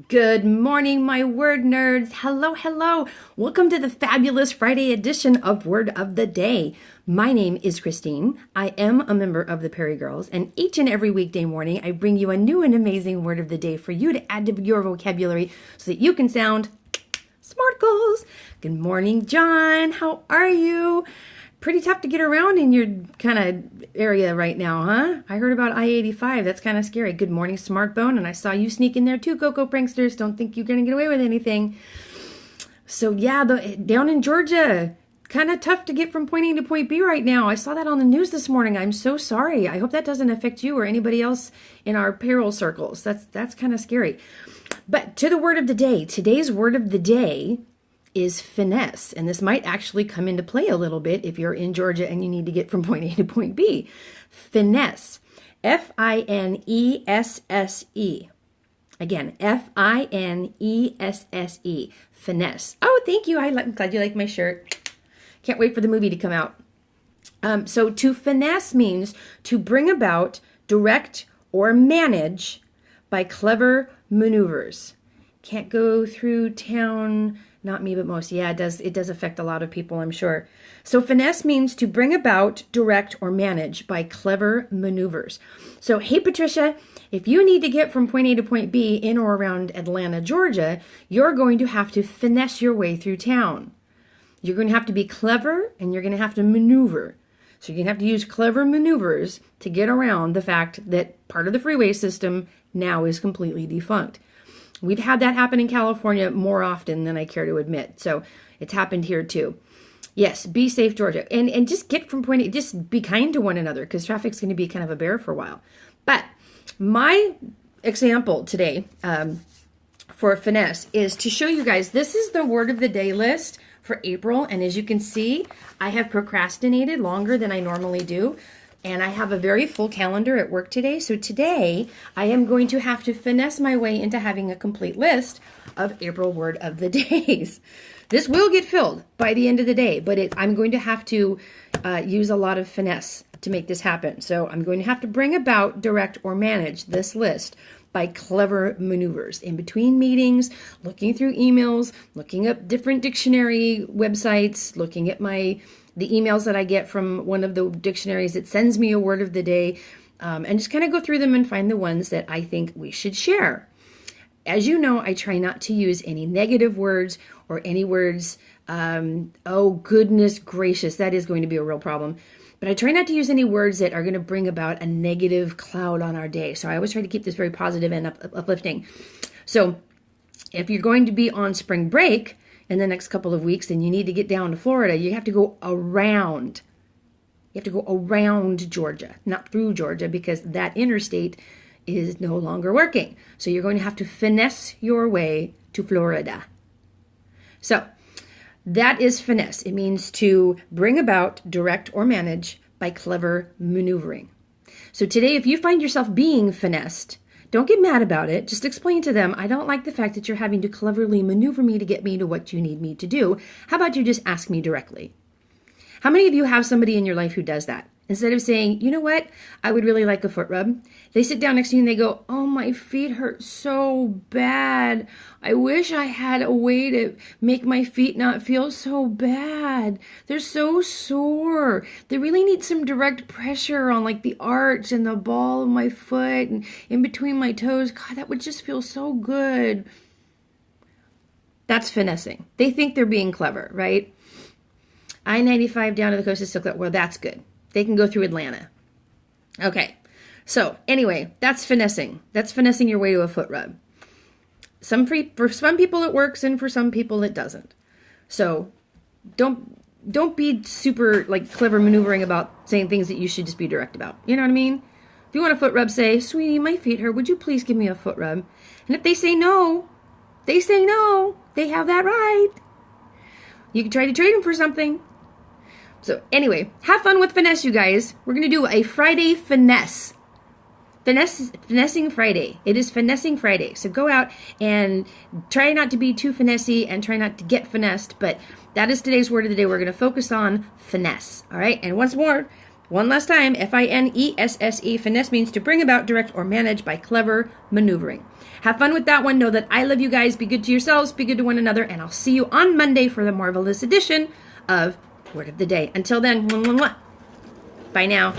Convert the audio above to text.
Good morning, my word nerds. Hello, hello. Welcome to the fabulous Friday edition of Word of the Day. My name is Christine. I am a member of the Perry Girls, and each and every weekday morning, I bring you a new and amazing word of the day for you to add to your vocabulary so that you can sound smartles. Good morning, John. How are you? Pretty tough to get around in your kind of area right now, huh? I heard about I-85. That's kind of scary. Good morning, Smartbone. And I saw you sneak in there too, Coco Pranksters. Don't think you're going to get away with anything. So yeah, down in Georgia, kind of tough to get from point A to point B right now. I saw that on the news this morning. I'm so sorry. I hope that doesn't affect you or anybody else in our payroll circles. That's kind of scary. But to the word of the day. Today's word of the day is finesse. And this might actually come into play a little bit if you're in Georgia and you need to get from point A to point B. Finesse. Finesse. Again, Finesse. Finesse. Oh, thank you. I'm glad you like my shirt. Can't wait for the movie to come out. So to finesse means to bring about, direct, or manage by clever maneuvers. Can't go through town. Not me, but most. Yeah, it does affect a lot of people, I'm sure. So finesse means to bring about, direct, or manage by clever maneuvers. So, hey, Patricia, if you need to get from point A to point B in or around Atlanta, Georgia, you're going to have to finesse your way through town. You're going to have to be clever, and you're going to have to maneuver. So you're going to have to use clever maneuvers to get around the fact that part of the freeway system now is completely defunct. We've had that happen in California more often than I care to admit. So it's happened here too. Yes, be safe, Georgia. And just get from point A, just be kind to one another because traffic's going to be kind of a bear for a while. But my example today for finesse is to show you guys, this is the word of the day list for April. And as you can see, I have procrastinated longer than I normally do. And I have a very full calendar at work today. So today, I am going to have to finesse my way into having a complete list of April word of the days. This will get filled by the end of the day, but I'm going to have to use a lot of finesse to make this happen. So I'm going to have to bring about, direct, or manage this list by clever maneuvers. In between meetings, looking through emails, looking up different dictionary websites, looking at the emails that I get from one of the dictionaries that sends me a word of the day, and just kind of go through them and find the ones that I think we should share. As you know, I try not to use any negative words or any words, oh goodness gracious, that is going to be a real problem. But I try not to use any words that are going to bring about a negative cloud on our day. So I always try to keep this very positive and uplifting. So if you're going to be on spring break in the next couple of weeks and you need to get down to Florida, you have to go around. You have to go around Georgia, not through Georgia, because that interstate is no longer working. So you're going to have to finesse your way to Florida. So that is finesse. It means to bring about, direct, or manage by clever maneuvering. So today, if you find yourself being finessed, don't get mad about it. Just explain to them, I don't like the fact that you're having to cleverly maneuver me to get me to what you need me to do. How about you just ask me directly? How many of you have somebody in your life who does that? Instead of saying, you know what, I would really like a foot rub. They sit down next to you and they go, oh, my feet hurt so bad. I wish I had a way to make my feet not feel so bad. They're so sore. They really need some direct pressure on like the arch and the ball of my foot and in between my toes. God, that would just feel so good. That's finessing. They think they're being clever, right? I-95 down to the coast is still clear. Well, that's good. They can go through Atlanta. Okay. So anyway, that's finessing. That's finessing your way to a foot rub. For some people it works and for some people it doesn't. So don't be super like clever maneuvering about saying things that you should just be direct about. You know what I mean? If you want a foot rub, say, sweetie, my feet hurt. Would you please give me a foot rub? And if they say no, they say no. They have that right. You can try to trade them for something. So anyway, have fun with finesse, you guys. We're going to do a Friday finesse. Finessing Friday. It is Finessing Friday. So go out and try not to be too finessey and try not to get finessed. But that is today's word of the day. We're going to focus on finesse. All right. And once more, One last time, Finesse. Finesse means to bring about, direct, or manage by clever maneuvering. Have fun with that one. Know that I love you guys. Be good to yourselves. Be good to one another. And I'll see you on Monday for the marvelous edition of Word of the Day. Until then, mwah, mwah, mwah. Bye now.